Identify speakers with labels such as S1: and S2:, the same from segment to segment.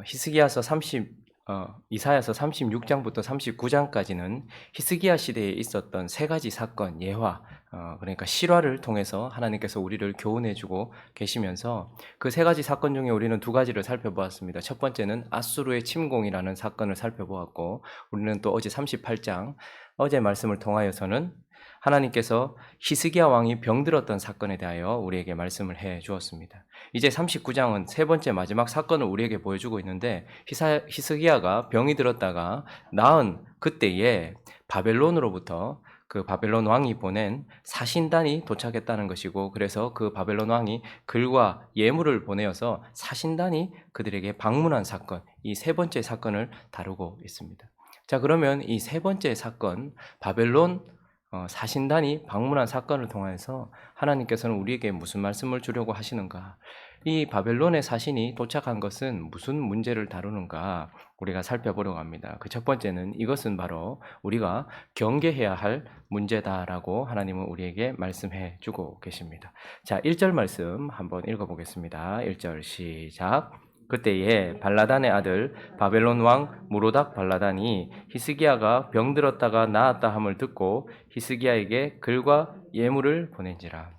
S1: 히스기야서 이사야서 36장부터 39장까지는 히스기야 시대에 있었던 세 가지 사건, 예화, 그러니까 실화를 통해서 하나님께서 우리를 교훈해주고 계시면서 그 세 가지 사건 중에 우리는 두 가지를 살펴보았습니다. 첫 번째는 아수르의 침공이라는 사건을 살펴보았고, 우리는 또 어제 38장, 어제 말씀을 통하여서는 하나님께서 히스기야 왕이 병들었던 사건에 대하여 우리에게 말씀을 해 주었습니다. 이제 39장은 세 번째 마지막 사건을 우리에게 보여주고 있는데, 히스기야가 병이 들었다가 나은 그때에 바벨론으로부터 그 바벨론 왕이 보낸 사신단이 도착했다는 것이고, 그래서 그 바벨론 왕이 글과 예물을 보내어서 사신단이 그들에게 방문한 사건, 이 세 번째 사건을 다루고 있습니다. 자, 그러면 이 세 번째 사건, 바벨론 사신단이 방문한 사건을 통해서 하나님께서는 우리에게 무슨 말씀을 주려고 하시는가? 이 바벨론의 사신이 도착한 것은 무슨 문제를 다루는가? 우리가 살펴보려고 합니다. 그 첫 번째는 이것은 바로 우리가 경계해야 할 문제다라고 하나님은 우리에게 말씀해 주고 계십니다. 자, 1절 말씀 한번 읽어보겠습니다. 1절 시작. 그때에 발라단의 아들 바벨론 왕 무로닥 발라단이 히스기야가 병들었다가 나았다 함을 듣고 히스기야에게 글과 예물을 보낸지라.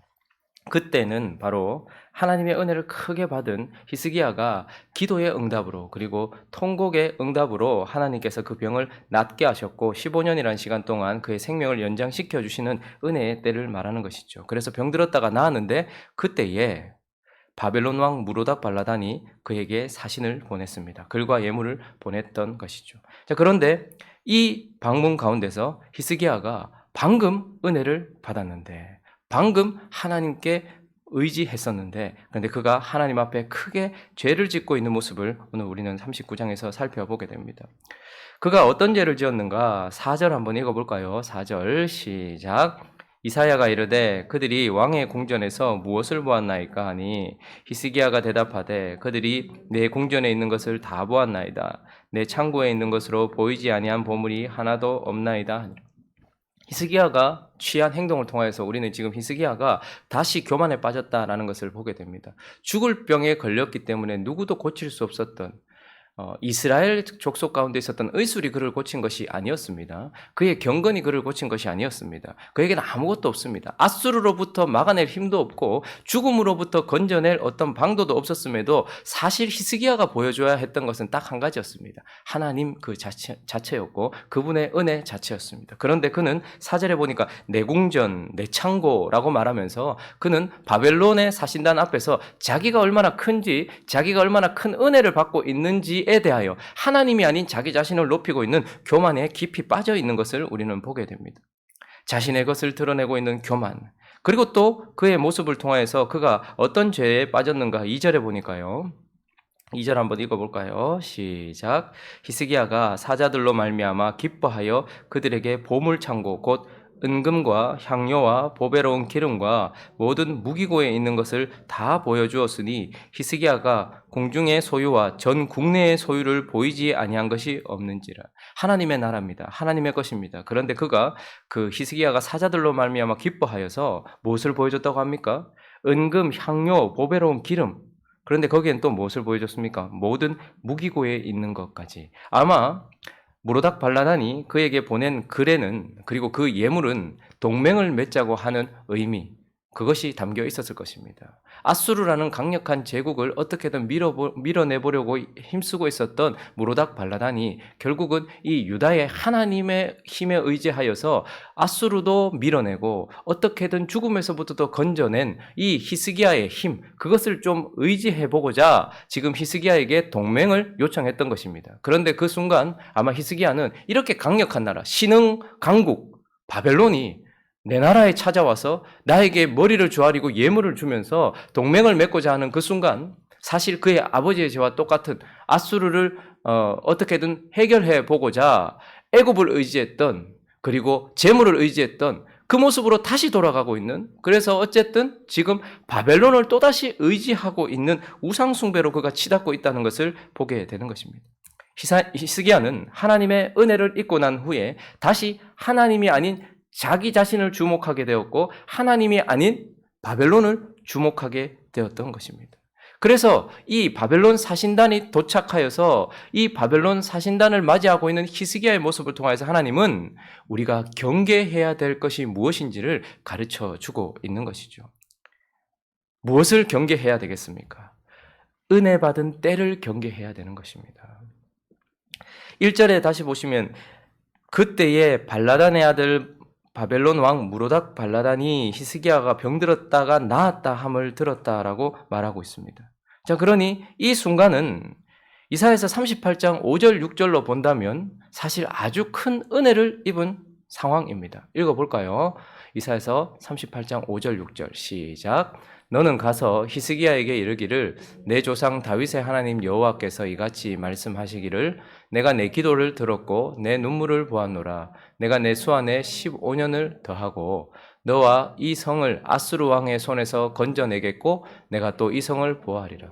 S1: 그때는 바로 하나님의 은혜를 크게 받은 히스기야가 기도의 응답으로, 그리고 통곡의 응답으로 하나님께서 그 병을 낫게 하셨고 15년이라는 시간 동안 그의 생명을 연장시켜 주시는 은혜의 때를 말하는 것이죠. 그래서 병들었다가 나았는데 그때에 바벨론 왕 무로닥 발라단이 그에게 사신을 보냈습니다. 글과 예물을 보냈던 것이죠. 자, 그런데 이 방문 가운데서 히스기야가 방금 은혜를 받았는데, 방금 하나님께 의지했었는데, 그런데 그가 하나님 앞에 크게 죄를 짓고 있는 모습을 오늘 우리는 39장에서 살펴보게 됩니다. 그가 어떤 죄를 지었는가? 4절 한번 읽어볼까요? 4절 시작. 이사야가 이르되 그들이 왕의 궁전에서 무엇을 보았나이까 하니 히스기야가 대답하되 그들이 내 궁전에 있는 것을 다 보았나이다. 내 창고에 있는 것으로 보이지 아니한 보물이 하나도 없나이다. 히스기야가 취한 행동을 통해서 우리는 지금 히스기야가 다시 교만에 빠졌다라는 것을 보게 됩니다. 죽을 병에 걸렸기 때문에 누구도 고칠 수 없었던 이스라엘 족속 가운데 있었던 의술이 그를 고친 것이 아니었습니다. 그의 경건이 그를 고친 것이 아니었습니다. 그에게는 아무것도 없습니다. 아수르로부터 막아낼 힘도 없고 죽음으로부터 건져낼 어떤 방도도 없었음에도 사실 히스기야가 보여줘야 했던 것은 딱 한 가지였습니다. 하나님 그 자체였고 그분의 은혜 자체였습니다. 그런데 그는 4절에 보니까 내 궁전, 내 창고라고 말하면서 그는 바벨론의 사신단 앞에서 자기가 얼마나 큰지, 자기가 얼마나 큰 은혜를 받고 있는지 에 대하여 하나님이 아닌 자기 자신을 높이고 있는 교만에 깊이 빠져 있는 것을 우리는 보게 됩니다. 자신의 것을 드러내고 있는 교만, 그리고 또 그의 모습을 통하여서 그가 어떤 죄에 빠졌는가 2절에 보니까요. 2절 한번 읽어볼까요? 시작. 히스기야가 사자들로 말미암아 기뻐하여 그들에게 보물창고 곧 은금과 향료와 보배로운 기름과 모든 무기고에 있는 것을 다 보여주었으니 히스기야가 공중의 소유와 전 국내의 소유를 보이지 아니한 것이 없는지라. 하나님의 나라입니다. 하나님의 것입니다. 그런데 그가 그 히스기야가 사자들로 말미암아 기뻐하여서 무엇을 보여줬다고 합니까? 은금, 향료, 보배로운 기름. 그런데 거기엔 또 무엇을 보여줬습니까? 모든 무기고에 있는 것까지. 아마 무로닥 발라단이 그에게 보낸 글에는, 그리고 그 예물은 동맹을 맺자고 하는 의미, 그것이 담겨 있었을 것입니다. 아수르라는 강력한 제국을 어떻게든 밀어내보려고 힘쓰고 있었던 무로닥 발라단이 결국은 이 유다의 하나님의 힘에 의지하여서 아수르도 밀어내고 어떻게든 죽음에서부터 건져낸 이 히스기야의 힘, 그것을 좀 의지해보고자 지금 히스기야에게 동맹을 요청했던 것입니다. 그런데 그 순간 아마 히스기야는 이렇게 강력한 나라, 신흥 강국 바벨론이 내 나라에 찾아와서 나에게 머리를 조아리고 예물을 주면서 동맹을 맺고자 하는 그 순간, 사실 그의 아버지의 죄와 똑같은 아수르를 어떻게든 해결해 보고자 애굽을 의지했던, 그리고 재물을 의지했던 그 모습으로 다시 돌아가고 있는, 그래서 어쨌든 지금 바벨론을 또다시 의지하고 있는 우상숭배로 그가 치닫고 있다는 것을 보게 되는 것입니다. 히스기야는 하나님의 은혜를 잊고 난 후에 다시 하나님이 아닌 자기 자신을 주목하게 되었고 하나님이 아닌 바벨론을 주목하게 되었던 것입니다. 그래서 이 바벨론 사신단이 도착하여서 이 바벨론 사신단을 맞이하고 있는 히스기야의 모습을 통해서 하나님은 우리가 경계해야 될 것이 무엇인지를 가르쳐 주고 있는 것이죠. 무엇을 경계해야 되겠습니까? 은혜 받은 때를 경계해야 되는 것입니다. 1절에 다시 보시면 그때에 발라단의 아들 바벨론 왕 무로닥 발라단이 히스기야가 병들었다가 나았다 함을 들었다라고 말하고 있습니다. 자, 그러니 이 순간은 이사야서 38장 5절 6절로 본다면 사실 아주 큰 은혜를 입은 상황입니다. 읽어볼까요? 이사야서 38장 5절 6절 시작. 너는 가서 히스기야에게 이르기를 내 조상 다윗의 하나님 여호와께서 이같이 말씀하시기를 내가 내 기도를 들었고 내 눈물을 보았노라. 내가 내 수안에 15년을 더하고 너와 이 성을 아수르 왕의 손에서 건져내겠고 내가 또 이 성을 보호하리라.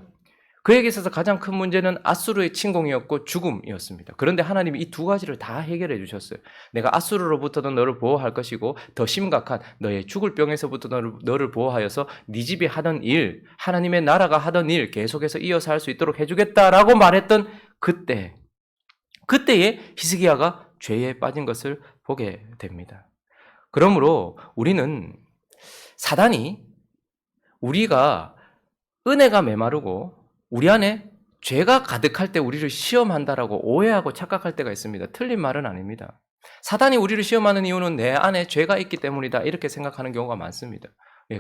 S1: 그에게 있어서 가장 큰 문제는 아수르의 침공이었고 죽음이었습니다. 그런데 하나님이 이 두 가지를 다 해결해 주셨어요. 내가 아수르로부터는 너를 보호할 것이고 더 심각한 너의 죽을 병에서부터 너를 보호하여서 네 집이 하던 일, 하나님의 나라가 하던 일 계속해서 이어서 할 수 있도록 해주겠다라고 말했던 그때에 히스기야가 죄에 빠진 것을 보게 됩니다. 그러므로 우리는 사단이 우리가 은혜가 메마르고 우리 안에 죄가 가득할 때 우리를 시험한다라고 오해하고 착각할 때가 있습니다. 틀린 말은 아닙니다. 사단이 우리를 시험하는 이유는 내 안에 죄가 있기 때문이다 이렇게 생각하는 경우가 많습니다.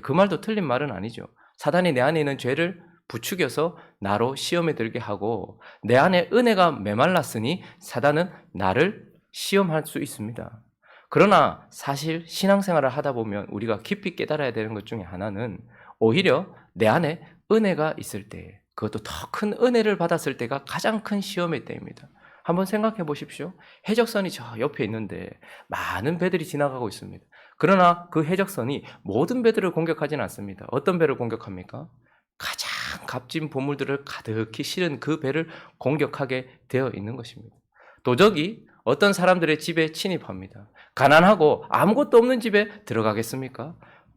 S1: 그 말도 틀린 말은 아니죠. 사단이 내 안에 있는 죄를 부추겨서 나로 시험에 들게 하고 내 안에 은혜가 메말랐으니 사단은 나를 시험할 수 있습니다. 그러나 사실 신앙생활을 하다 보면 우리가 깊이 깨달아야 되는 것 중에 하나는 오히려 내 안에 은혜가 있을 때, 그것도 더 큰 은혜를 받았을 때가 가장 큰 시험의 때입니다. 한번 생각해 보십시오. 해적선이 저 옆에 있는데 많은 배들이 지나가고 있습니다. 그러나 그 해적선이 모든 배들을 공격하지는 않습니다. 어떤 배를 공격합니까? 가장 값진 보물들을 가득히 실은 그 배를 공격하게 되어 있는 것입니다. 도적이 어떤 사람들의 집에 침입합니다. 가난하고 아무것도 없는 집에 들어가겠습니까?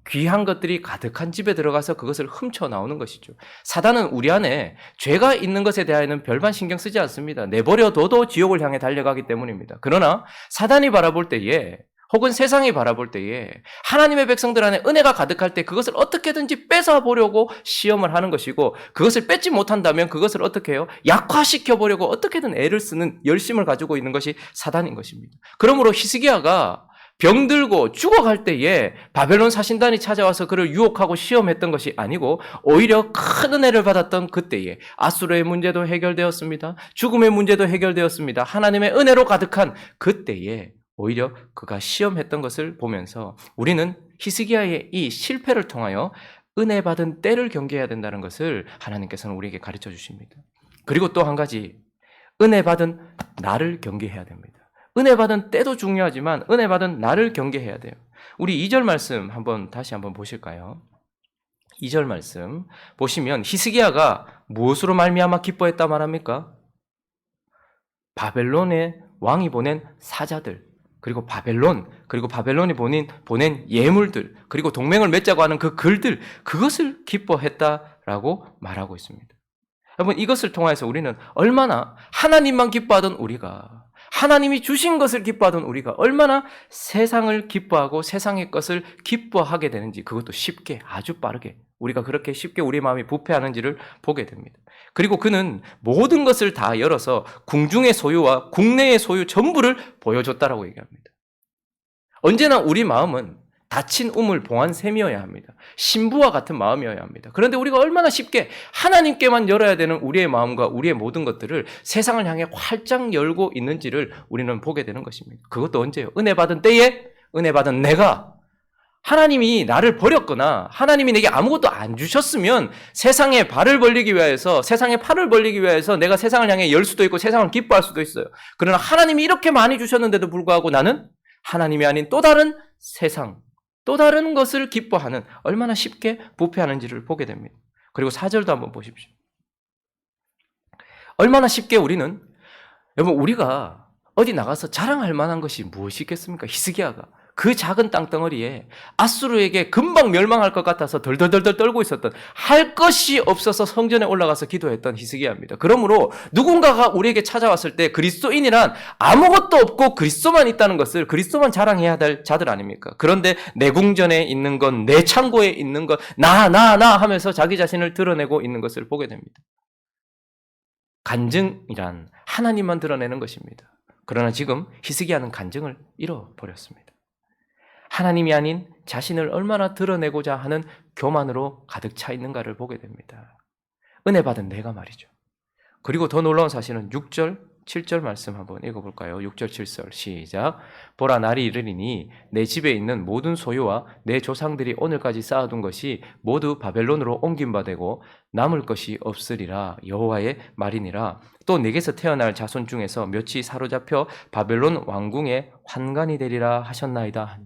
S1: 귀한 것들이 가득한 집에 들어가서 그것을 훔쳐 나오는 것이죠. 사단은 우리 안에 죄가 있는 것에 대하여는 별반 신경 쓰지 않습니다. 내버려둬도 지옥을 향해 달려가기 때문입니다. 그러나 사단이 바라볼 때에 혹은 세상이 바라볼 때에 하나님의 백성들 안에 은혜가 가득할 때 그것을 어떻게든지 뺏어보려고 시험을 하는 것이고 그것을 뺏지 못한다면 그것을 어떻게 해요? 약화시켜보려고 어떻게든 애를 쓰는 열심을 가지고 있는 것이 사단인 것입니다. 그러므로 히스기야가 병들고 죽어갈 때에 바벨론 사신단이 찾아와서 그를 유혹하고 시험했던 것이 아니고 오히려 큰 은혜를 받았던 그때에 아수르의 문제도 해결되었습니다. 죽음의 문제도 해결되었습니다. 하나님의 은혜로 가득한 그때에 오히려 그가 시험했던 것을 보면서 우리는 히스기야의 이 실패를 통하여 은혜 받은 때를 경계해야 된다는 것을 하나님께서는 우리에게 가르쳐 주십니다. 그리고 또 한 가지, 은혜 받은 나를 경계해야 됩니다. 은혜 받은 때도 중요하지만 은혜 받은 나를 경계해야 돼요. 우리 2절 말씀 다시 한번 보실까요? 2절 말씀 보시면 보시면 무엇으로 말미암아 기뻐했다 말합니까? 바벨론의 왕이 보낸 사자들, 그리고 바벨론이 보낸 예물들, 그리고 동맹을 맺자고 하는 그 글들, 그것을 기뻐했다라고 말하고 있습니다. 여러분, 이것을 통해서 우리는 얼마나 하나님만 기뻐하던 우리가, 하나님이 주신 것을 기뻐하던 우리가 얼마나 세상을 기뻐하고 세상의 것을 기뻐하게 되는지, 그것도 쉽게, 아주 빠르게 우리가 그렇게 쉽게 우리 마음이 부패하는지를 보게 됩니다. 그리고 그는 모든 것을 다 열어서 궁중의 소유와 국내의 소유 전부를 보여줬다라고 얘기합니다. 언제나 우리 마음은 닫힌 우물 봉한 셈이어야 합니다. 신부와 같은 마음이어야 합니다. 그런데 우리가 얼마나 쉽게 하나님께만 열어야 되는 우리의 마음과 우리의 모든 것들을 세상을 향해 활짝 열고 있는지를 우리는 보게 되는 것입니다. 그것도 언제요? 은혜 받은 때에, 은혜 받은 내가, 하나님이 나를 버렸거나 하나님이 내게 아무것도 안 주셨으면 세상에 발을 벌리기 위해서, 세상에 팔을 벌리기 위해서 내가 세상을 향해 열 수도 있고 세상을 기뻐할 수도 있어요. 그러나 하나님이 이렇게 많이 주셨는데도 불구하고 나는 하나님이 아닌 또 다른 세상, 또 다른 것을 기뻐하는, 얼마나 쉽게 부패하는지를 보게 됩니다. 그리고 4절도 한번 보십시오. 얼마나 쉽게 우리가 어디 나가서 자랑할 만한 것이 무엇이 있겠습니까? 히스기야가 그 작은 땅덩어리에 앗수르에게 금방 멸망할 것 같아서 덜덜덜덜 떨고 있었던, 할 것이 없어서 성전에 올라가서 기도했던 히스기야입니다. 그러므로 누군가가 우리에게 찾아왔을 때 그리스도인이란 아무것도 없고 그리스도만 있다는 것을, 그리스도만 자랑해야 될 자들 아닙니까? 그런데 내 궁전에 있는 건, 내 창고에 있는 것, 나 하면서 자기 자신을 드러내고 있는 것을 보게 됩니다. 간증이란 하나님만 드러내는 것입니다. 그러나 지금 히스기야는 간증을 잃어버렸습니다. 하나님이 아닌 자신을 얼마나 드러내고자 하는 교만으로 가득 차 있는가를 보게 됩니다. 은혜 받은 내가 말이죠. 그리고 더 놀라운 사실은 6절, 7절 말씀 한번 읽어볼까요? 6절, 7절 시작. 보라, 날이 이르리니 내 집에 있는 모든 소유와 내 조상들이 오늘까지 쌓아둔 것이 모두 바벨론으로 옮김바되고 남을 것이 없으리라. 여호와의 말이니라. 또 내게서 태어날 자손 중에서 몇이 사로잡혀 바벨론 왕궁의 환관이 되리라 하셨나이다.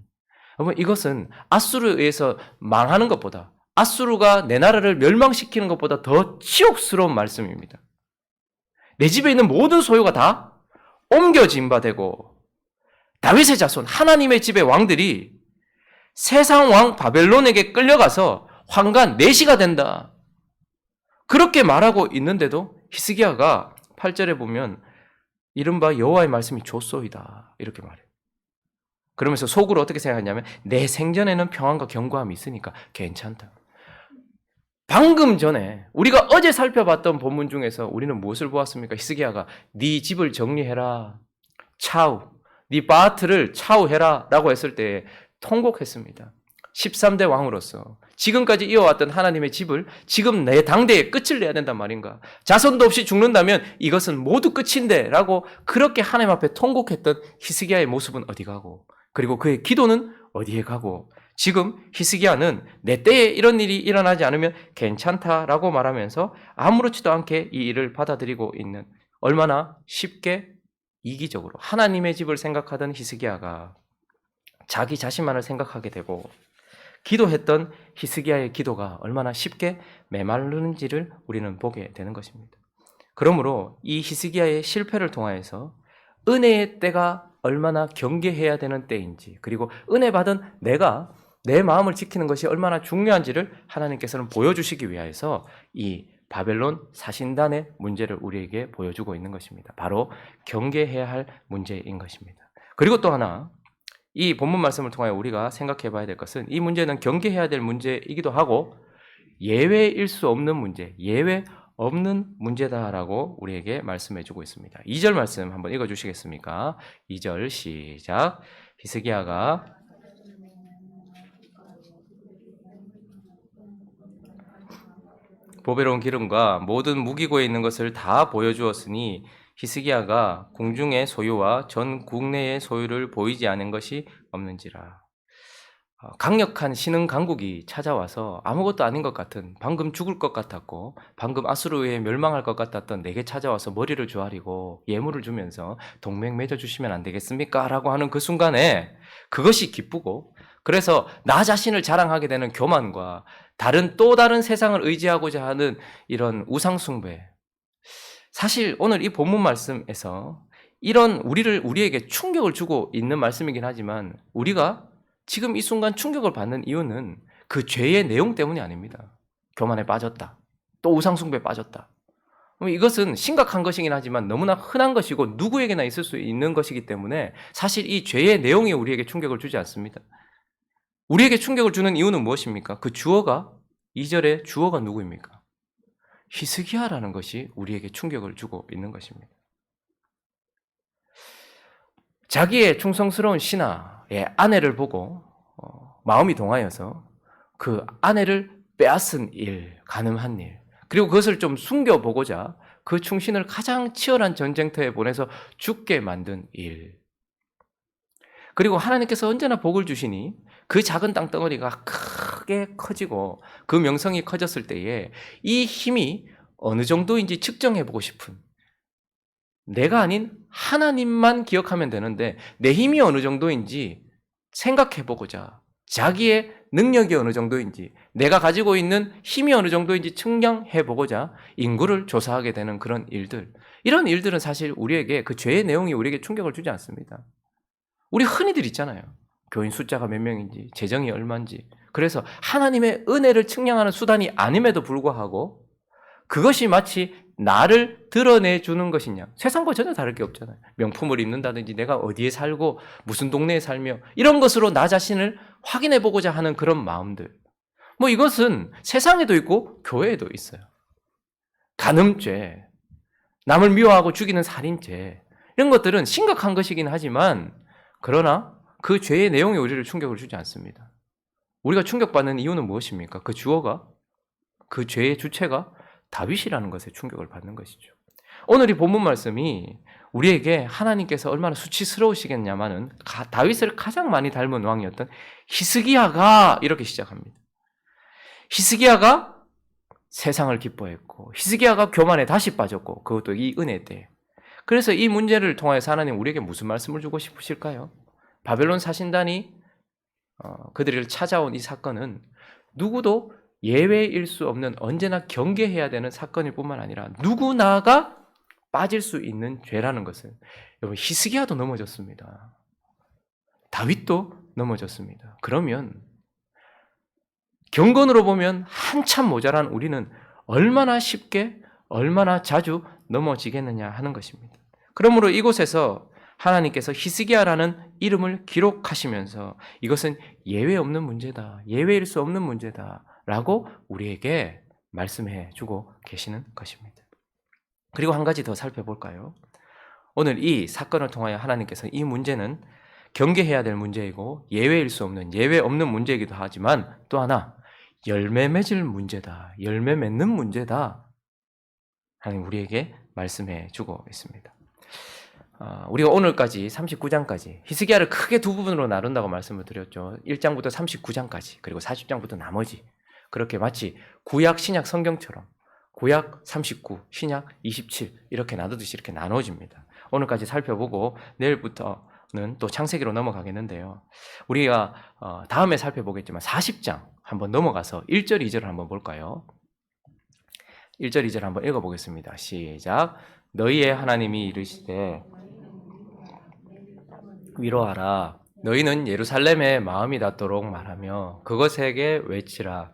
S1: 여러분, 이것은 앗수르에 의해서 망하는 것보다, 앗수르가 내 나라를 멸망시키는 것보다 더 치욕스러운 말씀입니다. 내 집에 있는 모든 소유가 다 옮겨진 바 되고, 다윗의 자손, 하나님의 집의 왕들이 세상 왕 바벨론에게 끌려가서 환관, 내시가 된다. 그렇게 말하고 있는데도 히스기야가 8절에 보면 이른바 여호와의 말씀이 좋소이다 이렇게 말해요. 그러면서 속으로 어떻게 생각하냐면 내 생전에는 평안과 견고함이 있으니까 괜찮다. 방금 전에 우리가 어제 살펴봤던 본문 중에서 우리는 무엇을 보았습니까? 히스기야가 네 집을 정리해라, 차우, 네 바트를 차우해라 라고 했을 때 통곡했습니다. 13대 왕으로서 지금까지 이어왔던 하나님의 집을 지금 내 당대에 끝을 내야 된단 말인가? 자손도 없이 죽는다면 이것은 모두 끝인데 라고 그렇게 하나님 앞에 통곡했던 히스기야의 모습은 어디 가고, 그리고 그의 기도는 어디에 가고, 지금 히스기야는 내 때에 이런 일이 일어나지 않으면 괜찮다라고 말하면서 아무렇지도 않게 이 일을 받아들이고 있는, 얼마나 쉽게 이기적으로 하나님의 집을 생각하던 히스기야가 자기 자신만을 생각하게 되고, 기도했던 히스기야의 기도가 얼마나 쉽게 메마르는지를 우리는 보게 되는 것입니다. 그러므로 이 히스기야의 실패를 통하여서 은혜의 때가 얼마나 경계해야 되는 때인지, 그리고 은혜 받은 내가 내 마음을 지키는 것이 얼마나 중요한지를 하나님께서는 보여주시기 위하여서 이 바벨론 사신단의 문제를 우리에게 보여주고 있는 것입니다. 바로 경계해야 할 문제인 것입니다. 그리고 또 하나, 이 본문 말씀을 통하여 우리가 생각해 봐야 될 것은 이 문제는 경계해야 될 문제이기도 하고 예외일 수 없는 문제, 예외 없는 문제다라고 우리에게 말씀해 주고 있습니다. 2절 말씀 한번 읽어 주시겠습니까? 2절 시작. 히스기야가 보배로운 기름과 모든 무기고에 있는 것을 다 보여주었으니 히스기야가 궁중의 소유와 전 국내의 소유를 보이지 않은 것이 없는지라. 강력한 신흥 강국이 찾아와서 아무것도 아닌 것 같은, 방금 죽을 것 같았고 방금 아수르에 멸망할 것 같았던 내게 찾아와서 머리를 조아리고 예물을 주면서 동맹 맺어주시면 안 되겠습니까? 라고 하는 그 순간에 그것이 기쁘고, 그래서 나 자신을 자랑하게 되는 교만과 또 다른 세상을 의지하고자 하는 이런 우상숭배, 사실 오늘 이 본문 말씀에서 이런 우리에게 충격을 주고 있는 말씀이긴 하지만 우리가 지금 이 순간 충격을 받는 이유는 그 죄의 내용 때문이 아닙니다. 교만에 빠졌다, 또 우상숭배에 빠졌다. 이것은 심각한 것이긴 하지만 너무나 흔한 것이고 누구에게나 있을 수 있는 것이기 때문에 사실 이 죄의 내용이 우리에게 충격을 주지 않습니다. 우리에게 충격을 주는 이유는 무엇입니까? 그 주어가, 2절의 주어가 누구입니까? 히스기야라는 것이 우리에게 충격을 주고 있는 것입니다. 자기의 충성스러운 신하의 아내를 보고 마음이 동하여서 그 아내를 빼앗은 일, 간음한 일, 그리고 그것을 좀 숨겨보고자 그 충신을 가장 치열한 전쟁터에 보내서 죽게 만든 일, 그리고 하나님께서 언제나 복을 주시니 그 작은 땅덩어리가 크게 커지고 그 명성이 커졌을 때에 이 힘이 어느 정도인지 측정해보고 싶은, 내가 아닌 하나님만 기억하면 되는데 내 힘이 어느 정도인지 생각해보고자, 자기의 능력이 어느 정도인지, 내가 가지고 있는 힘이 어느 정도인지 측량해보고자 인구를 조사하게 되는 그런 일들, 이런 일들은 사실 우리에게, 그 죄의 내용이 우리에게 충격을 주지 않습니다. 우리 흔히들 있잖아요. 교인 숫자가 몇 명인지, 재정이 얼마인지. 그래서 하나님의 은혜를 측량하는 수단이 아님에도 불구하고 그것이 마치 나를 드러내주는 것이냐. 세상과 전혀 다를 게 없잖아요. 명품을 입는다든지 내가 어디에 살고 무슨 동네에 살며 이런 것으로 나 자신을 확인해보고자 하는 그런 마음들. 뭐 이것은 세상에도 있고 교회에도 있어요. 간음죄, 남을 미워하고 죽이는 살인죄 이런 것들은 심각한 것이긴 하지만 그러나 그 죄의 내용이 우리를 충격을 주지 않습니다. 우리가 충격받는 이유는 무엇입니까? 그 주어가, 그 죄의 주체가 다윗이라는 것에 충격을 받는 것이죠. 오늘 이 본문 말씀이 우리에게 하나님께서 얼마나 수치스러우시겠냐마는 다윗을 가장 많이 닮은 왕이었던 히스기야가 이렇게 시작합니다. 히스기야가 세상을 기뻐했고 히스기야가 교만에 다시 빠졌고 그것도 이 은혜 때. 그래서 이 문제를 통해서 하나님 우리에게 무슨 말씀을 주고 싶으실까요? 바벨론 사신단이 그들을 찾아온 이 사건은 누구도 예외일 수 없는 언제나 경계해야 되는 사건일 뿐만 아니라 누구나가 빠질 수 있는 죄라는 것을 여러분 히스기야도 넘어졌습니다. 다윗도 넘어졌습니다. 그러면 경건으로 보면 한참 모자란 우리는 얼마나 쉽게 얼마나 자주 넘어지겠느냐 하는 것입니다. 그러므로 이곳에서 하나님께서 히스기야라는 이름을 기록하시면서 이것은 예외 없는 문제다. 예외일 수 없는 문제다. 라고 우리에게 말씀해 주고 계시는 것입니다. 그리고 한 가지 더 살펴볼까요? 오늘 이 사건을 통하여 하나님께서 이 문제는 경계해야 될 문제이고 예외일 수 없는, 예외 없는 문제이기도 하지만 또 하나 열매 맺을 문제다. 열매 맺는 문제다. 하나님 우리에게 말씀해 주고 있습니다. 우리가 오늘까지 39장까지 히스기야를 크게 두 부분으로 나눈다고 말씀을 드렸죠. 1장부터 39장까지 그리고 40장부터 나머지 그렇게 마치 구약 신약 성경처럼 구약 39, 신약 27 이렇게 나누듯이 이렇게 나눠집니다. 오늘까지 살펴보고 내일부터는 또 창세기로 넘어가겠는데요. 우리가 다음에 살펴보겠지만 40장 한번 넘어가서 1절, 2절을 한번 볼까요? 1절, 2절 한번 읽어보겠습니다. 시작. 너희의 하나님이 이르시되 위로하라. 너희는 예루살렘에 마음이 닿도록 말하며 그것에게 외치라.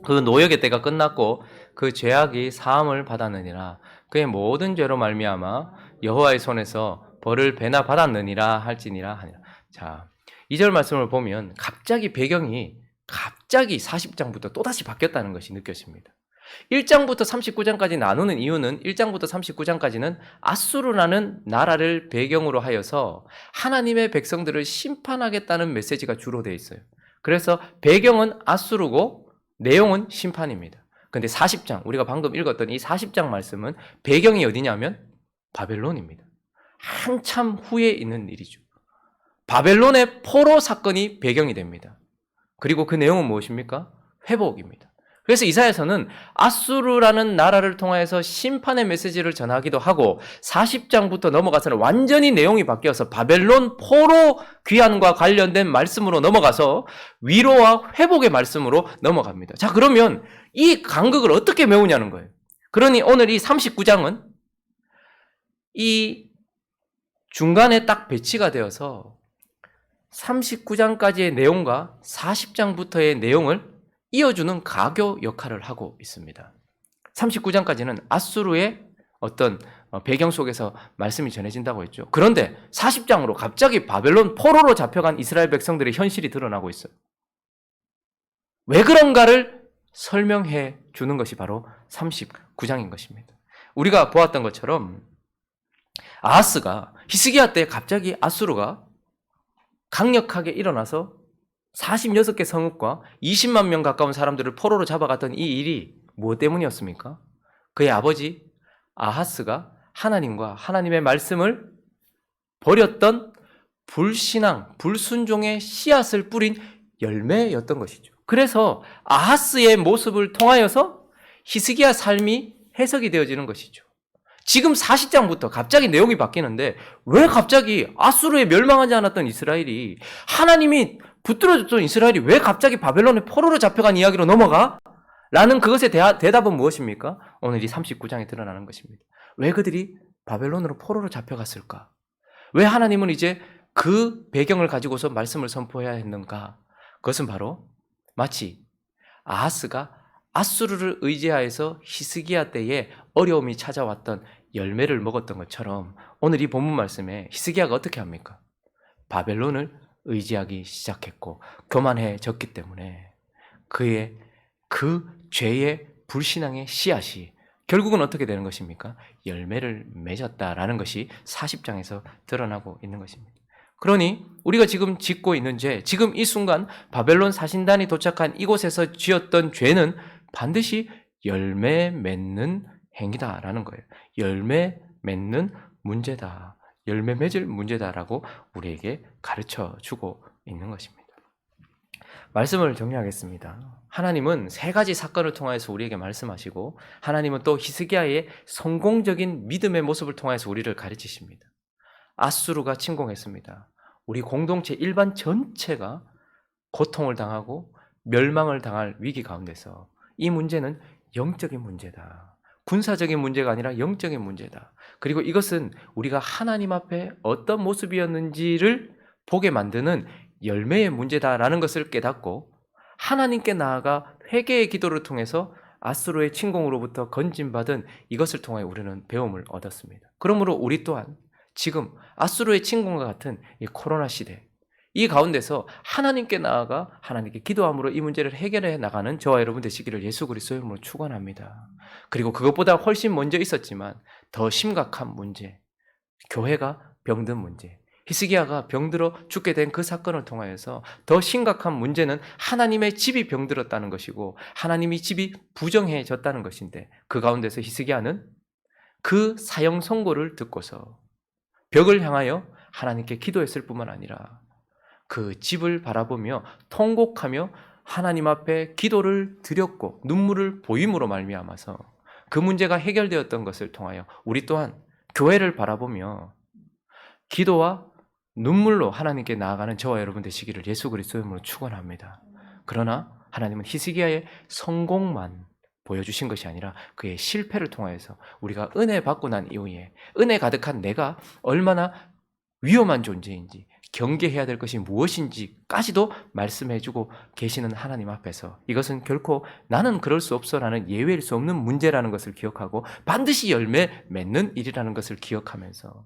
S1: 그 노역의 때가 끝났고 그 죄악이 사함을 받았느니라. 그의 모든 죄로 말미암아 여호와의 손에서 벌을 배나 받았느니라 할지니라 하니라. 자, 2절 말씀을 보면 갑자기 배경이 갑자기 40장부터 또다시 바뀌었다는 것이 느껴집니다. 1장부터 39장까지 나누는 이유는 1장부터 39장까지는 아수르라는 나라를 배경으로 하여서 하나님의 백성들을 심판하겠다는 메시지가 주로 되어 있어요. 그래서 배경은 아수르고 내용은 심판입니다. 그런데 40장, 우리가 방금 읽었던 이 40장 말씀은 배경이 어디냐면 바벨론입니다. 한참 후에 있는 일이죠. 바벨론의 포로 사건이 배경이 됩니다. 그리고 그 내용은 무엇입니까? 회복입니다. 그래서 이사야서는 아수르라는 나라를 통해서 심판의 메시지를 전하기도 하고 40장부터 넘어가서는 완전히 내용이 바뀌어서 바벨론 포로 귀환과 관련된 말씀으로 넘어가서 위로와 회복의 말씀으로 넘어갑니다. 자, 그러면 이 간극을 어떻게 메우냐는 거예요. 그러니 오늘 이 39장은 이 중간에 딱 배치가 되어서 39장까지의 내용과 40장부터의 내용을 이어주는 가교 역할을 하고 있습니다. 39장까지는 아수르의 어떤 배경 속에서 말씀이 전해진다고 했죠. 그런데 40장으로 갑자기 바벨론 포로로 잡혀간 이스라엘 백성들의 현실이 드러나고 있어요. 왜 그런가를 설명해 주는 것이 바로 39장인 것입니다. 우리가 보았던 것처럼 아하스가 히스기야 때 갑자기 아수르가 강력하게 일어나서 46개 성읍과 20만 명 가까운 사람들을 포로로 잡아갔던 이 일이 무엇 때문이었습니까? 그의 아버지 아하스가 하나님과 하나님의 말씀을 버렸던 불신앙, 불순종의 씨앗을 뿌린 열매였던 것이죠. 그래서 아하스의 모습을 통하여서 히스기야 삶이 해석이 되어지는 것이죠. 지금 40장부터 갑자기 내용이 바뀌는데 왜 갑자기 아수르에 멸망하지 않았던 이스라엘이 하나님이 붙들어줬던 이스라엘이 왜 갑자기 바벨론의 포로로 잡혀간 이야기로 넘어가? 라는 그것의 대답은 무엇입니까? 오늘 이 39장에 드러나는 것입니다. 왜 그들이 바벨론으로 포로로 잡혀갔을까? 왜 하나님은 이제 그 배경을 가지고서 말씀을 선포해야 했는가? 그것은 바로 마치 아하스가 앗수르를 의지하여서 히스기야 때에 어려움이 찾아왔던 열매를 먹었던 것처럼 오늘 이 본문 말씀에 히스기야가 어떻게 합니까? 바벨론을 의지하기 시작했고 교만해졌기 때문에 그의 그 죄의 불신앙의 씨앗이 결국은 어떻게 되는 것입니까? 열매를 맺었다라는 것이 40장에서 드러나고 있는 것입니다. 그러니 우리가 지금 짓고 있는 죄, 지금 이 순간 바벨론 사신단이 도착한 이곳에서 지었던 죄는 반드시 열매 맺는 행위다라는 거예요. 열매 맺는 문제다. 열매 맺을 문제다라고 우리에게 가르쳐 주고 있는 것입니다. 말씀을 정리하겠습니다. 하나님은 세 가지 사건을 통해서 우리에게 말씀하시고 하나님은 또 히스기야의 성공적인 믿음의 모습을 통해서 우리를 가르치십니다. 앗수르가 침공했습니다. 우리 공동체 일반 전체가 고통을 당하고 멸망을 당할 위기 가운데서 이 문제는 영적인 문제다. 군사적인 문제가 아니라 영적인 문제다. 그리고 이것은 우리가 하나님 앞에 어떤 모습이었는지를 보게 만드는 열매의 문제다라는 것을 깨닫고 하나님께 나아가 회개의 기도를 통해서 앗수르의 침공으로부터 건진받은 이것을 통해 우리는 배움을 얻었습니다. 그러므로 우리 또한 지금 앗수르의 침공과 같은 이 코로나 시대, 이 가운데서 하나님께 나아가 하나님께 기도함으로 이 문제를 해결해 나가는 저와 여러분 되시기를 예수 그리스도의 이름으로 축원합니다. 그리고 그것보다 훨씬 먼저 있었지만 더 심각한 문제, 교회가 병든 문제, 히스기야가 병들어 죽게 된 그 사건을 통하여서 더 심각한 문제는 하나님의 집이 병들었다는 것이고 하나님의 집이 부정해졌다는 것인데 그 가운데서 히스기야는 그 사형 선고를 듣고서 벽을 향하여 하나님께 기도했을 뿐만 아니라 그 집을 바라보며 통곡하며 하나님 앞에 기도를 드렸고 눈물을 보임으로 말미암아서 그 문제가 해결되었던 것을 통하여 우리 또한 교회를 바라보며 기도와 눈물로 하나님께 나아가는 저와 여러분 되시기를 예수 그리스도의 이름으로 축원합니다. 그러나 하나님은 히스기야의 성공만 보여주신 것이 아니라 그의 실패를 통하여서 우리가 은혜 받고 난 이후에 은혜 가득한 내가 얼마나 위험한 존재인지 경계해야 될 것이 무엇인지까지도 말씀해주고 계시는 하나님 앞에서 이것은 결코 나는 그럴 수 없어라는 예외일 수 없는 문제라는 것을 기억하고 반드시 열매 맺는 일이라는 것을 기억하면서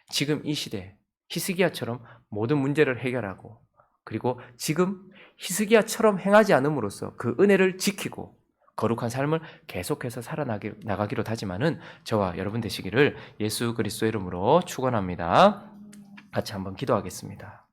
S1: 지금 이 시대 히스기야처럼 모든 문제를 해결하고 그리고 지금 히스기야처럼 행하지 않음으로써 그 은혜를 지키고 거룩한 삶을 계속해서 살아나가기로 다짐하는 저와 여러분 되시기를 예수 그리스도의 이름으로 축원합니다. 같이 한번 기도하겠습니다.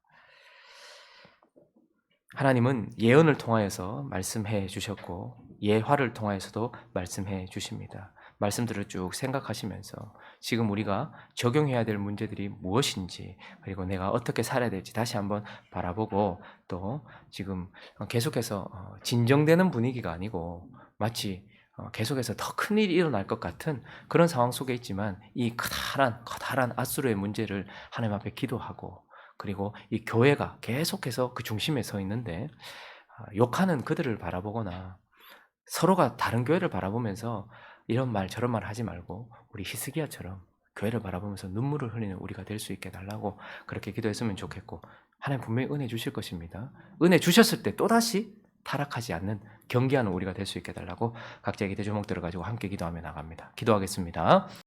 S1: 하나님은 예언을 통하여서 말씀해 주셨고 예화를 통하여서도 말씀해 주십니다. 말씀들을 쭉 생각하시면서 지금 우리가 적용해야 될 문제들이 무엇인지 그리고 내가 어떻게 살아야 될지 다시 한번 바라보고 또 지금 계속해서 진정되는 분위기가 아니고 마치 계속해서 더 큰 일이 일어날 것 같은 그런 상황 속에 있지만 이 커다란 앗수르의 문제를 하나님 앞에 기도하고 그리고 이 교회가 계속해서 그 중심에 서 있는데 욕하는 그들을 바라보거나 서로가 다른 교회를 바라보면서 이런 말 저런 말 하지 말고 우리 히스기야처럼 교회를 바라보면서 눈물을 흘리는 우리가 될 수 있게 달라고 그렇게 기도했으면 좋겠고 하나님 분명히 은혜 주실 것입니다. 은혜 주셨을 때 또다시 타락하지 않는 경계하는 우리가 될 수 있게 달라고 각자의 기도 제목들을 가지고 함께 기도하며 나갑니다. 기도하겠습니다.